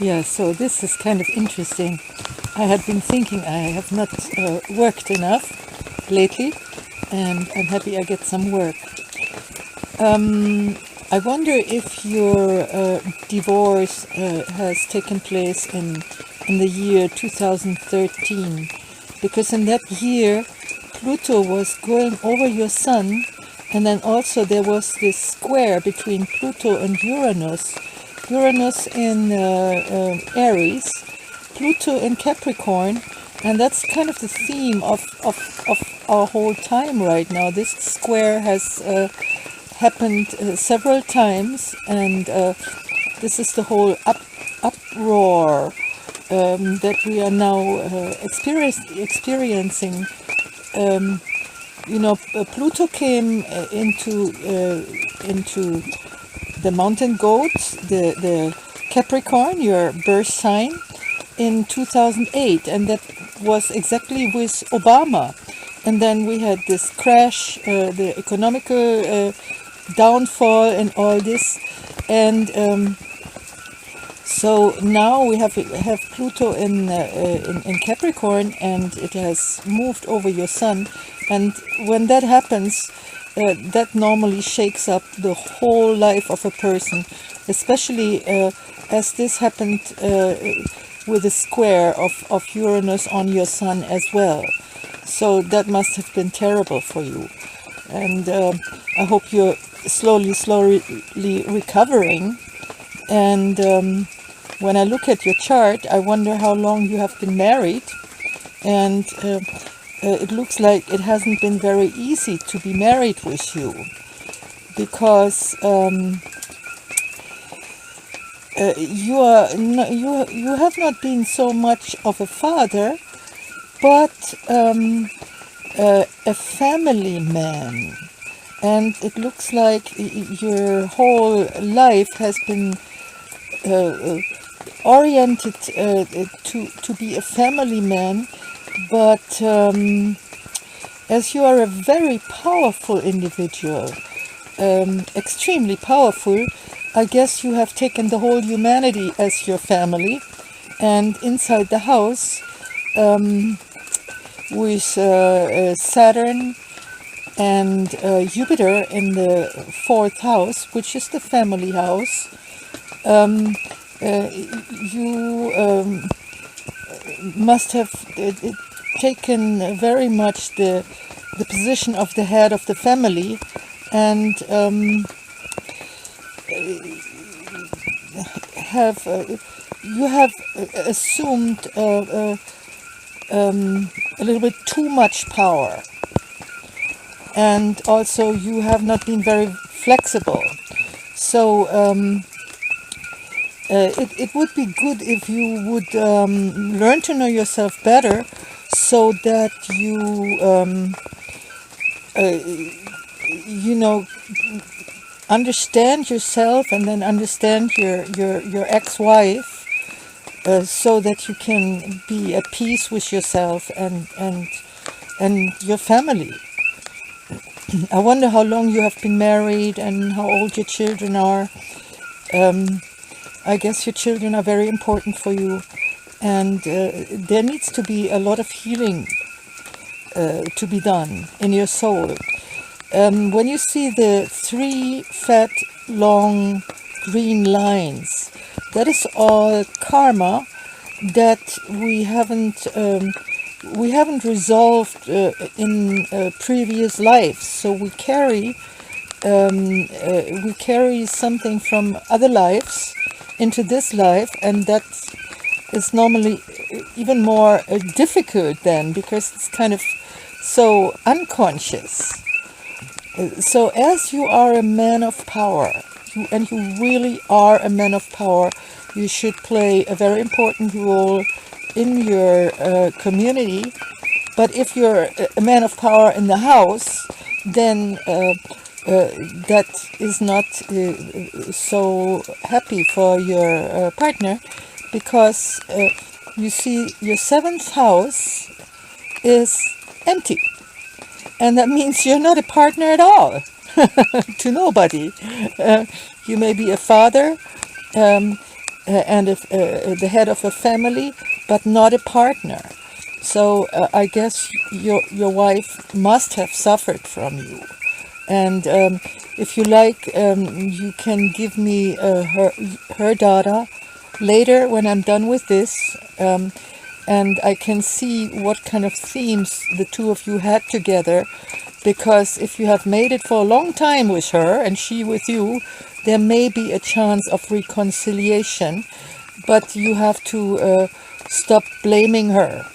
Yeah, so this is kind of interesting. I had been thinking I have not worked enough lately, and I'm happy I get some work. I wonder if your divorce has taken place in the year 2013, because in that year Pluto was going over your sun, and then also there was this square between Pluto and Uranus. Uranus in Aries, Pluto in Capricorn, and that's kind of the theme of our whole time right now. This square has happened several times, and this is the whole uproar that we are now experiencing. Pluto came into the mountain goat, the Capricorn, your birth sign, in 2008, and that was exactly with Obama. And then we had this crash, the economical downfall and all this, and so now we have Pluto in Capricorn, and it has moved over your sun, and when that happens, that normally shakes up the whole life of a person, especially as this happened with a square of Uranus on your sun as well. So that must have been terrible for you, and I hope you're slowly recovering. And when I look at your chart, I wonder how long you have been married, and it looks like it hasn't been very easy to be married with you, because you have not been so much of a father, but a family man, and it looks like your whole life has been oriented to be a family man, but as you are a very powerful individual, extremely powerful, I guess you have taken the whole humanity as your family, and inside the house with Saturn and Jupiter in the 4th house, which is the family house, you must have taken very much the position of the head of the family, and you have assumed a little bit too much power, and also you have not been very flexible. So it would be good if you would learn to know yourself better, so that you understand yourself, and then understand your ex-wife, so that you can be at peace with yourself and your family. I wonder how long you have been married and how old your children are. I guess your children are very important for you, and there needs to be a lot of healing to be done in your soul. When you see the 3 fat, long, green lines, that is all karma that we haven't resolved in previous lives. So we carry something from other lives into this life, and that is normally even more difficult then, because it's kind of so unconscious. So as you are a man of power, and you really are a man of power, you should play a very important role in your community. But if you're a man of power in the house, then that is not so happy for your partner, because you see your 7th house is empty, and that means you're not a partner at all to nobody. You may be a father, and if, the head of a family, but not a partner. So I guess your wife must have suffered from you. And if you like, you can give me her data later when I'm done with this, and I can see what kind of themes the two of you had together. Because if you have made it for a long time with her and she with you, there may be a chance of reconciliation, but you have to stop blaming her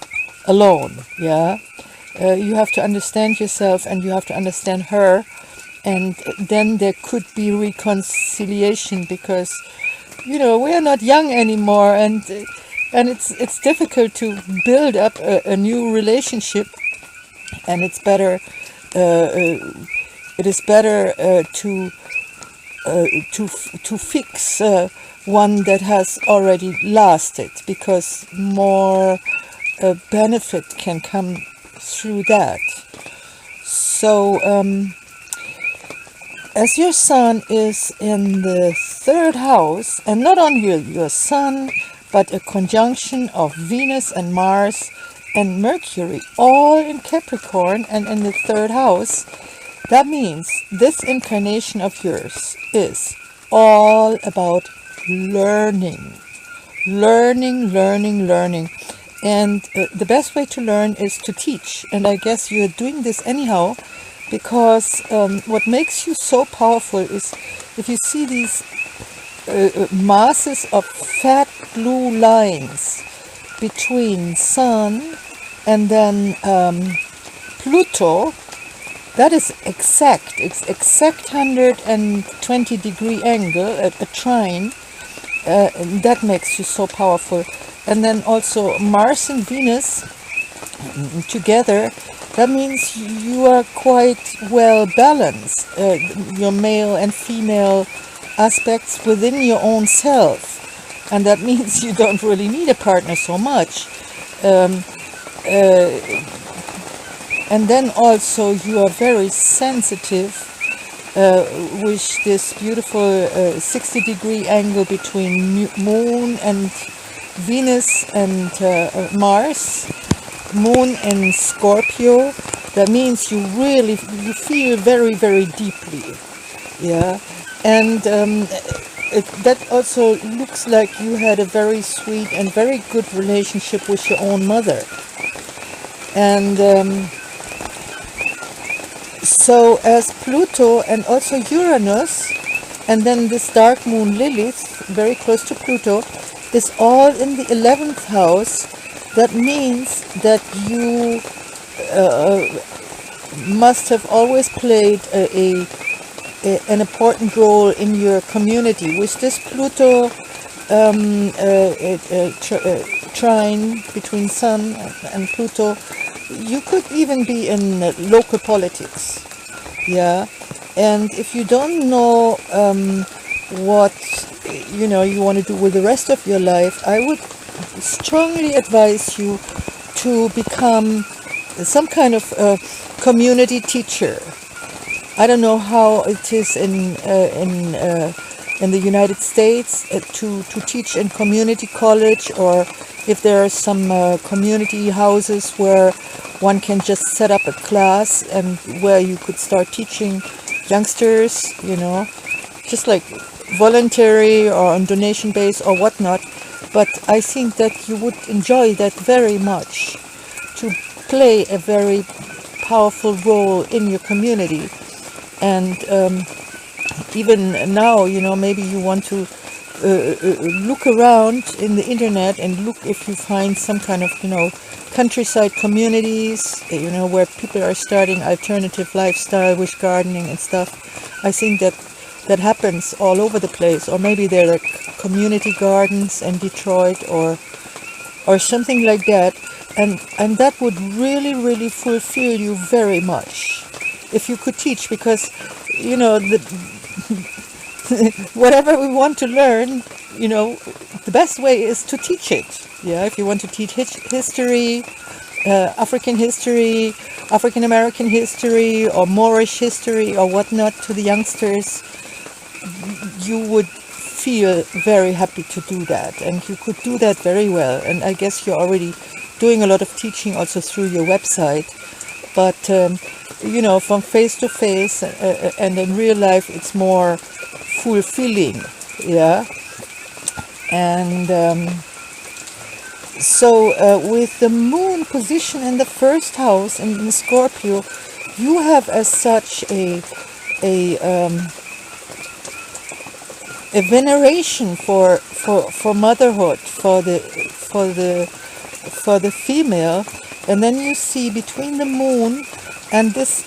alone. Yeah, you have to understand yourself and you have to understand her, and then there could be reconciliation, because we are not young anymore, and it's difficult to build up a new relationship, and it's better. It is better to fix one that has already lasted, because more benefit can come through that. So as your sun is in the third house, and not only your sun, but a conjunction of Venus and Mars and Mercury, all in Capricorn and in the third house, that means this incarnation of yours is all about learning. And the best way to learn is to teach. And I guess you're doing this anyhow, because what makes you so powerful is if you see these masses of fat blue lines between Sun and then Pluto. That is exact. It's exact 120 degree angle, a trine. That makes you so powerful. And then also Mars and Venus together. That means you are quite well balanced. Your male and female aspects within your own self. And that means you don't really need a partner so much. And then also you are very sensitive with this beautiful 60 degree angle between Moon and Venus and Mars. Moon in Scorpio. That means you feel very, very deeply. Yeah. And that also looks like you had a very sweet and very good relationship with your own mother. And so as Pluto and also Uranus, and then this dark moon Lilith, very close to Pluto, is all in the 11th house, that means that you must have always played an important role in your community. With this Pluto trine between Sun and Pluto, you could even be in local politics. Yeah. And if you don't know what you want to do with the rest of your life, I would strongly advise you to become some kind of community teacher. I don't know how it is in the United States to teach in community college, or if there are some community houses where one can just set up a class and where you could start teaching youngsters, just like voluntary or on donation base or whatnot. But I think that you would enjoy that very much, to play a very powerful role in your community. And even now, maybe you want to look around in the internet and look if you find some kind of, countryside communities, where people are starting alternative lifestyle with gardening and stuff. I think that happens all over the place. Or maybe there are community gardens in Detroit or something like that. And that would really, really fulfill you very much if you could teach, because, whatever we want to learn, the best way is to teach it. Yeah, if you want to teach history, African history, African American history, or Moorish history, or whatnot to the youngsters, you would feel very happy to do that, and you could do that very well. And I guess you're already doing a lot of teaching also through your website, but from face to face and in real life, it's more fulfilling, yeah. And with the moon position in the first house in Scorpio, you have as such a veneration for motherhood, for the female. And then you see between the moon and this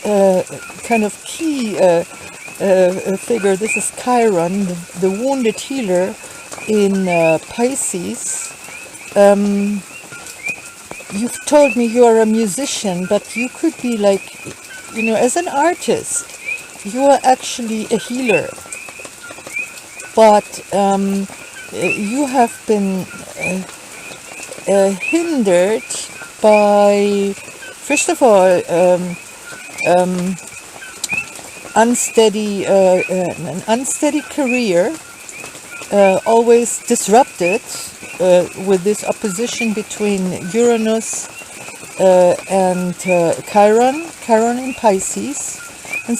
kind of key figure, this is Chiron, the wounded healer in Pisces. You've told me you are a musician, but you could be like, as an artist, you are actually a healer. But you have been hindered by, first of all, an unsteady career, always disrupted with this opposition between Uranus and Chiron in Pisces. And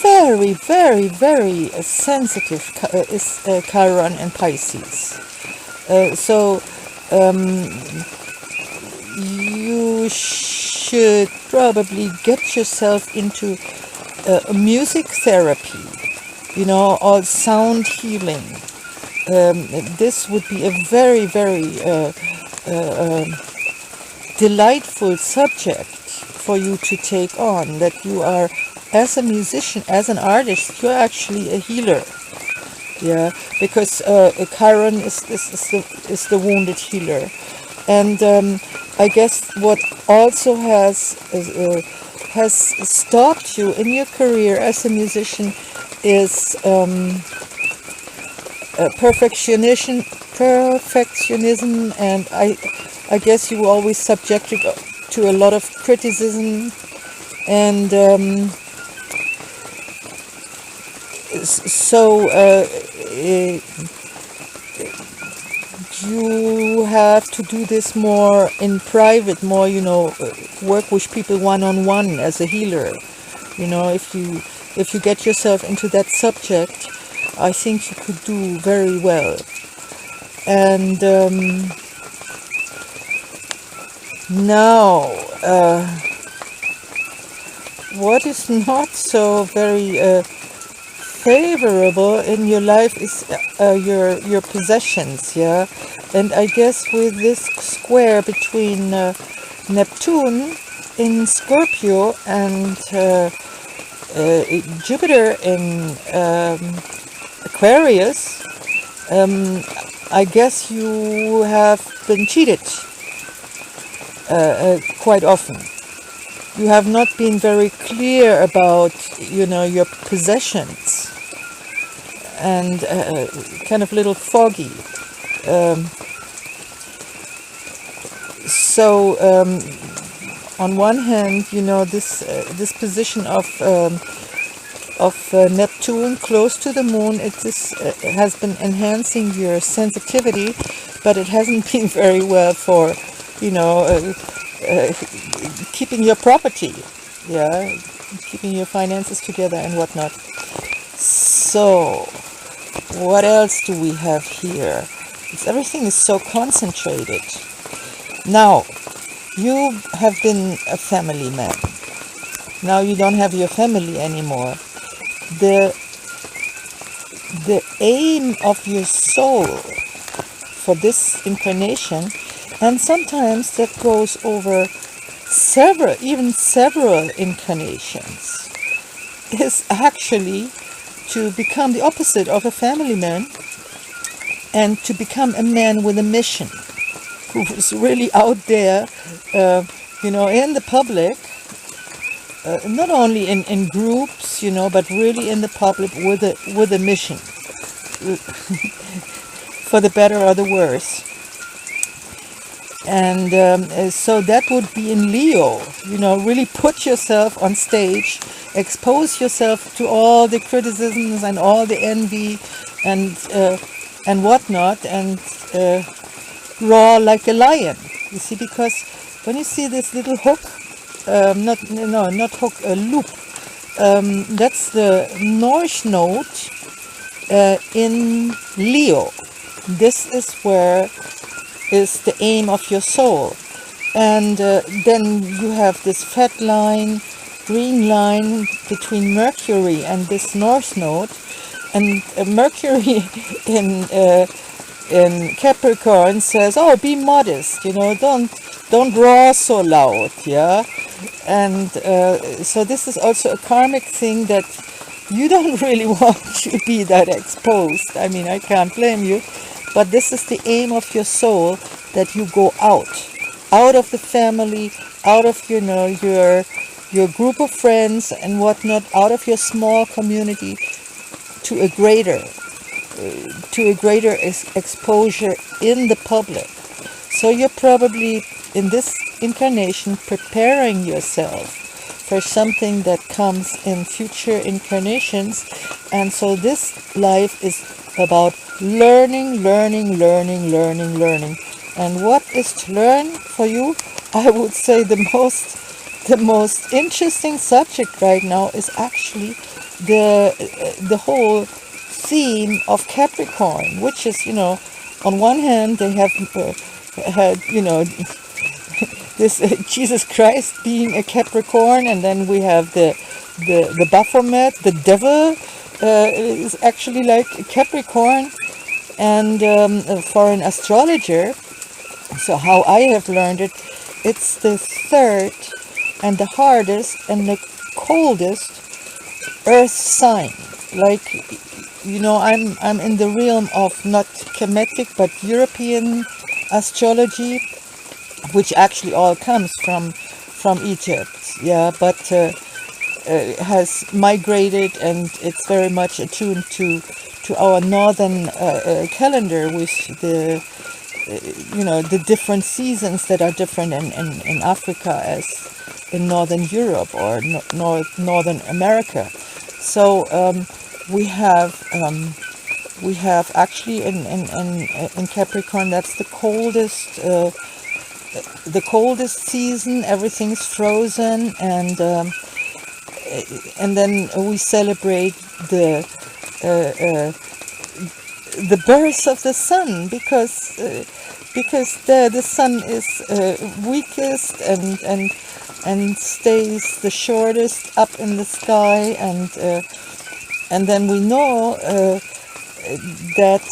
very, very, very sensitive is Chiron and Pisces. You should probably get yourself into music therapy, or sound healing. This would be a very, very delightful subject for you to take on, that you are, as a musician, as an artist, you're actually a healer. Yeah, because Chiron is the wounded healer. And I guess what also has stopped you in your career as a musician is perfectionism, and I guess you were always subjected to a lot of criticism, and you have to do this more in private, more, work with people one-on-one as a healer. If you get yourself into that subject, I think you could do very well. And now, what is not so very favorable in your life is your possessions, yeah. And I guess with this square between Neptune in Scorpio and Jupiter in Aquarius, I guess you have been cheated quite often. You have not been very clear about, your possessions, and kind of little foggy. On one hand, this position of Neptune close to the moon, it has been enhancing your sensitivity, but it hasn't been very well for, keeping your property, yeah, keeping your finances together and whatnot. So, what else do we have here? Everything is so concentrated. Now, you have been a family man. Now you don't have your family anymore. The aim of your soul for this incarnation, and sometimes that goes over several incarnations, is actually to become the opposite of a family man and to become a man with a mission, who is really out there, in the public, not only in groups, but really in the public with a mission, for the better or the worse. And so that would be in Leo, really put yourself on stage, expose yourself to all the criticisms and all the envy, and whatnot, and roar like a lion. You see, because when you see this little hook, not hook, a loop, that's the Norse note in Leo. This is where is the aim of your soul. And then you have this fat line, green line between Mercury and this North node. And Mercury in Capricorn says, "Oh, be modest, don't roar so loud, yeah." And so this is also a karmic thing that you don't really want to be that exposed. I mean, I can't blame you, but this is the aim of your soul, that you go out of the family, out of your group of friends and whatnot, out of your small community to a greater exposure in the public. So you're probably in this incarnation preparing yourself for something that comes in future incarnations. And so this life is about learning. And what is to learn for you? I would say the most interesting subject right now is actually the whole theme of Capricorn, which is, on one hand they have had, this Jesus Christ being a Capricorn, and then we have the Baphomet, the devil, is actually like a Capricorn. And for an astrologer, so how I have learned it, it's the third and the hardest and the coldest earth sign. Like, I'm in the realm of not Kemetic but European astrology, which actually all comes from Egypt, yeah, but has migrated, and it's very much attuned to our northern calendar, with the the different seasons that are different in Africa as in Northern Europe or Northern America. So we have actually in Capricorn, that's the coldest season. Everything's frozen, and then we celebrate the birth of the sun, because the sun is weakest and stays the shortest up in the sky, and then we know that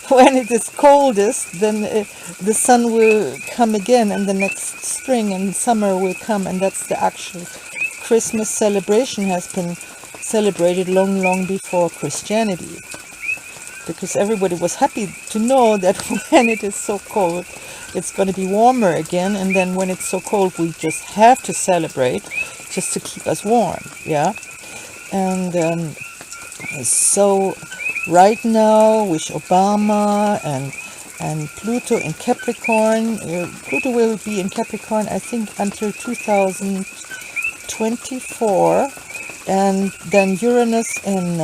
when it is coldest, then the sun will come again, and the next spring and summer will come, and that's the actual Christmas celebration. Has been celebrated long before Christianity, because everybody was happy to know that when it is so cold, it's going to be warmer again, and then when it's so cold, we just have to celebrate just to keep us warm, yeah. And so right now with Obama and Pluto in Capricorn, Pluto will be in Capricorn, I think, until 2024, and then Uranus in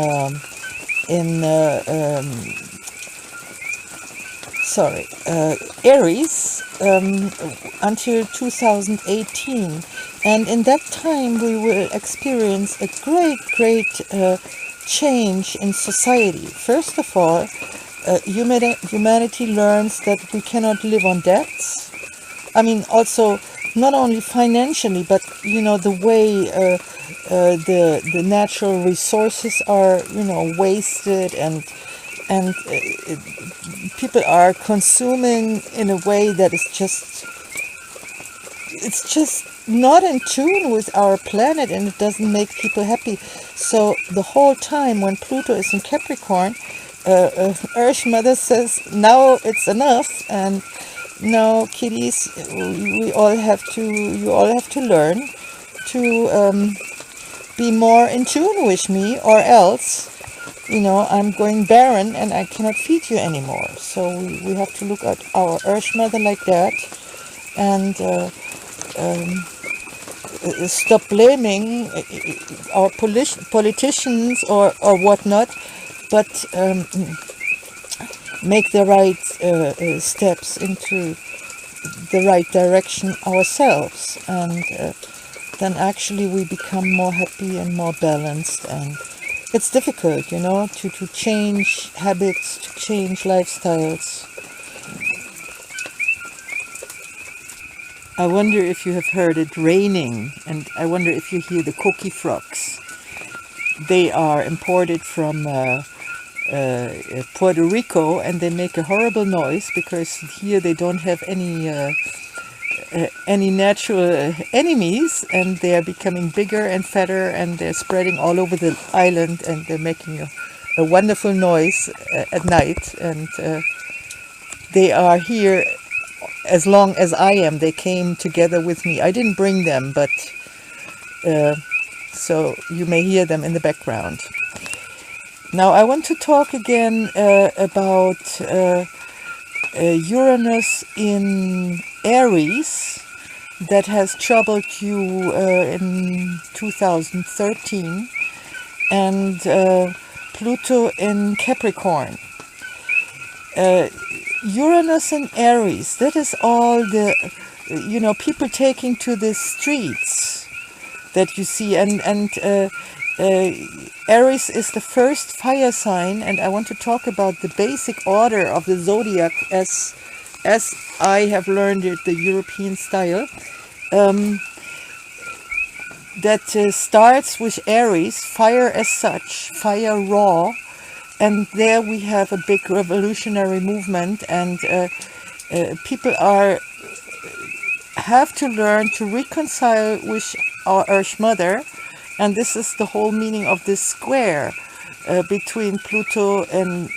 Aries until 2018, and in that time we will experience a great change in society. First of all, humanity learns that we cannot live on debts. I mean, also not only financially, but the way the natural resources are wasted, and people are consuming in a way that is just not in tune with our planet, and it doesn't make people happy. So the whole time when Pluto is in Capricorn, Earth Mother says, now it's enough, and now, kiddies, you all have to learn to be more in tune with me, or else I'm going barren and I cannot feed you anymore. So we have to look at our Earth Mother like that, and stop blaming our politicians or whatnot, but make the right steps into the right direction ourselves, and then actually we become more happy and more balanced. And it's difficult, to change habits, to change lifestyles. I wonder if you have heard it raining, and I wonder if you hear the coqui frogs. They are imported from Puerto Rico, and they make a horrible noise because here they don't have any natural enemies, and they are becoming bigger and fatter, and they're spreading all over the island, and they're making a wonderful noise at night. And they are here as long as I am. They came together with me. I didn't bring them, but so you may hear them in the background. Now I want to talk again about Uranus in Aries that has troubled you in 2013, and Pluto in Capricorn. Uranus in Aries, that is all the, people taking to the streets that you see, and Aries is the first fire sign, and I want to talk about the basic order of the zodiac as I have learned it, the European style. That starts with Aries, fire as such, fire raw, and there we have a big revolutionary movement, and people have to learn to reconcile with our Earth Mother. And this is the whole meaning of this square between Pluto and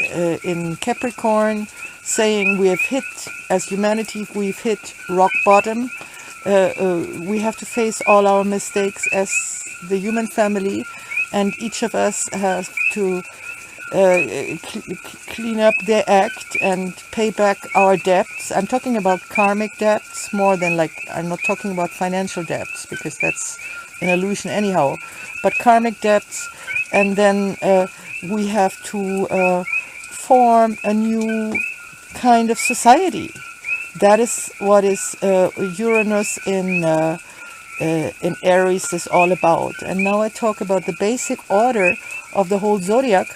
in Capricorn, saying we have hit, as humanity, we've hit rock bottom. We have to face all our mistakes as the human family, and each of us has to clean up their act and pay back our debts. I'm talking about karmic debts more than I'm not talking about financial debts, because that's an illusion anyhow, but karmic debts. And then we have to form a new kind of society. That is what is Uranus in Aries is all about. And now I talk about the basic order of the whole zodiac.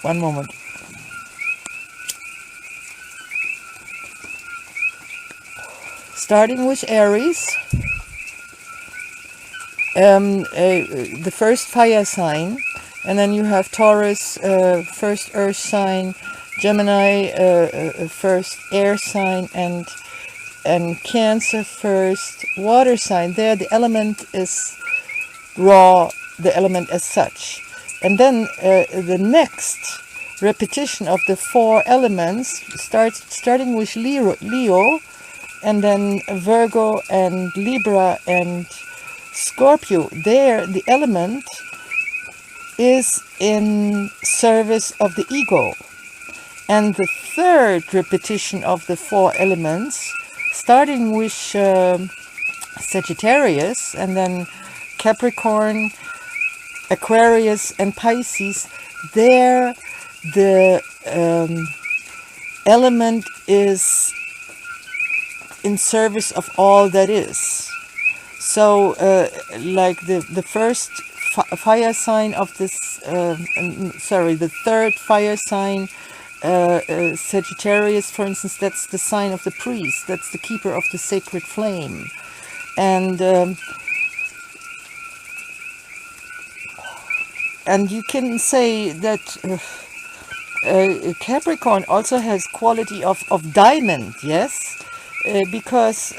One moment. Starting with Aries, the first fire sign, and then you have Taurus, first earth sign, Gemini, first air sign, and Cancer, first water sign. There the element is raw, the element as such. And then the next repetition of the four elements starting with Leo, and then Virgo and Libra and Scorpio. There the element is in service of the ego. And the third repetition of the four elements, starting with Sagittarius, and then Capricorn, Aquarius and Pisces, there the element is in service of all that is. So like the first fire sign of this, the third fire sign, Sagittarius, for instance, that's the sign of the priest, that's the keeper of the sacred flame. And you can say that Capricorn also has quality of diamond, yes, because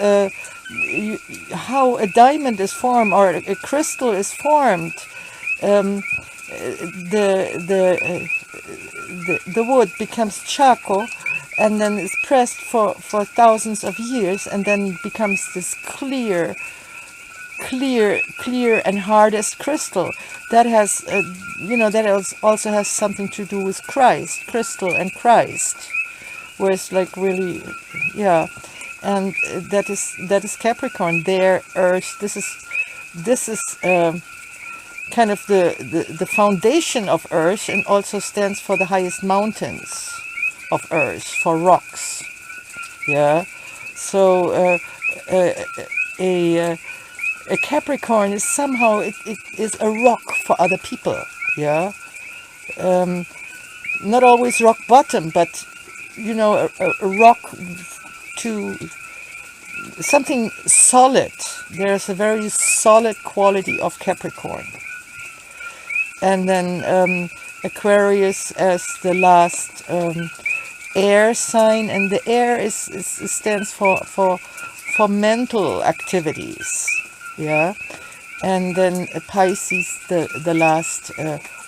how a diamond is formed, or a crystal is formed, the wood becomes charcoal, and then is pressed for thousands of years, and then becomes this clear and hardest crystal. That has, that also has something to do with Christ, crystal and Christ, where it's like really, yeah. And that is Capricorn. Their Earth. This is kind of the foundation of Earth, and also stands for the highest mountains of Earth, for rocks. Yeah. So a Capricorn is somehow, it is a rock for other people. Yeah. Not always rock bottom, but a rock to something solid. There's a very solid quality of Capricorn. And then Aquarius as the last air sign, and the air stands for mental activities. Yeah. And then Pisces, the last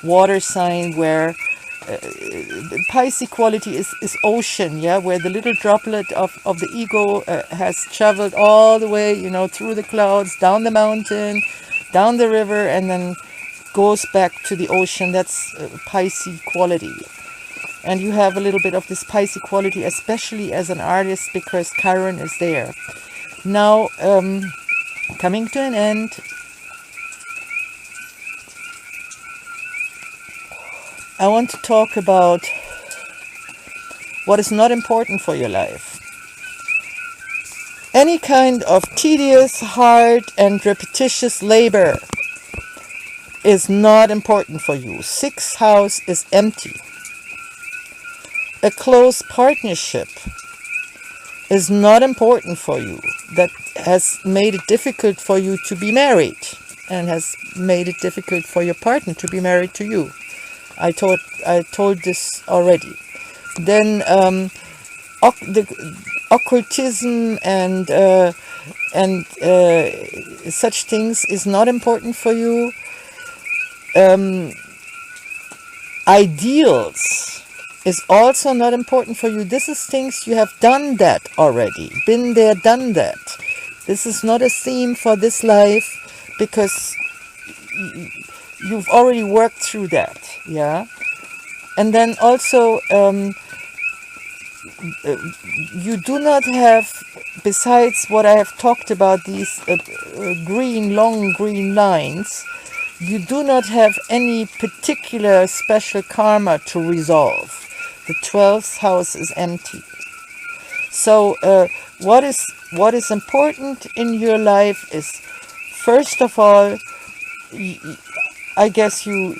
water sign, where Pisces quality is ocean, yeah, where the little droplet of the ego has traveled all the way, through the clouds, down the mountain, down the river, and then goes back to the ocean. That's Pisces quality. And you have a little bit of this Pisces quality, especially as an artist, because Chiron is there. Now, coming to an end, I want to talk about what is not important for your life. Any kind of tedious, hard, and repetitious labor is not important for you. Sixth house is empty. A close partnership is not important for you. That has made it difficult for you to be married, and has made it difficult for your partner to be married to you. I told this already. Then the occultism and such things is not important for you. Ideals is also not important for you. This is things you have done that already, been there, done that. This is not a theme for this life, because you've already worked through that. Yeah. And then also you do not have, besides what I have talked about, these long green lines, you do not have any particular special karma to resolve. The 12th house is empty. So what is important in your life is, first of all, I guess you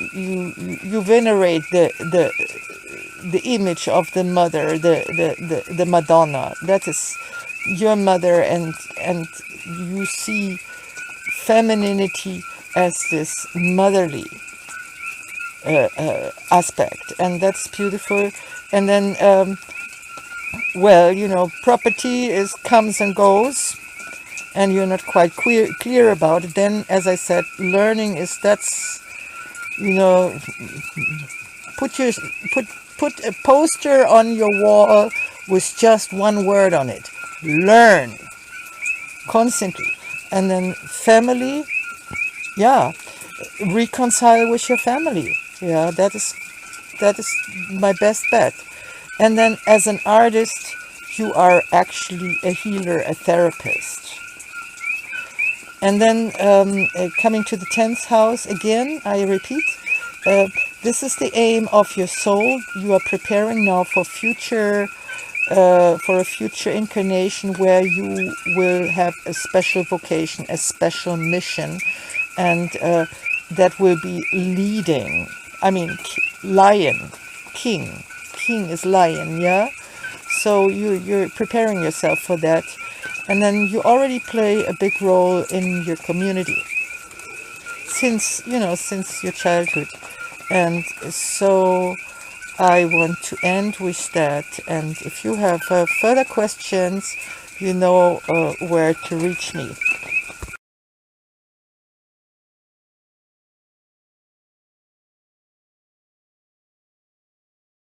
venerate the image of the mother, the Madonna. That is your mother, and you see femininity as this motherly aspect, and that's beautiful. And then property comes and goes, and you're not quite clear about it. Then, as I said, learning is, that's, put a poster on your wall with just one word on it: learn, constantly. And then family, yeah, reconcile with your family. Yeah, that is my best bet. And then as an artist, you are actually a healer, a therapist. And then coming to the 10th house, again, I repeat, this is the aim of your soul. You are preparing now for a future incarnation where you will have a special vocation, a special mission, and that will be leading. I mean, lion, king is lion, yeah? So you're preparing yourself for that. And then you already play a big role in your community since your childhood. And so I want to end with that. And if you have further questions, you know where to reach me.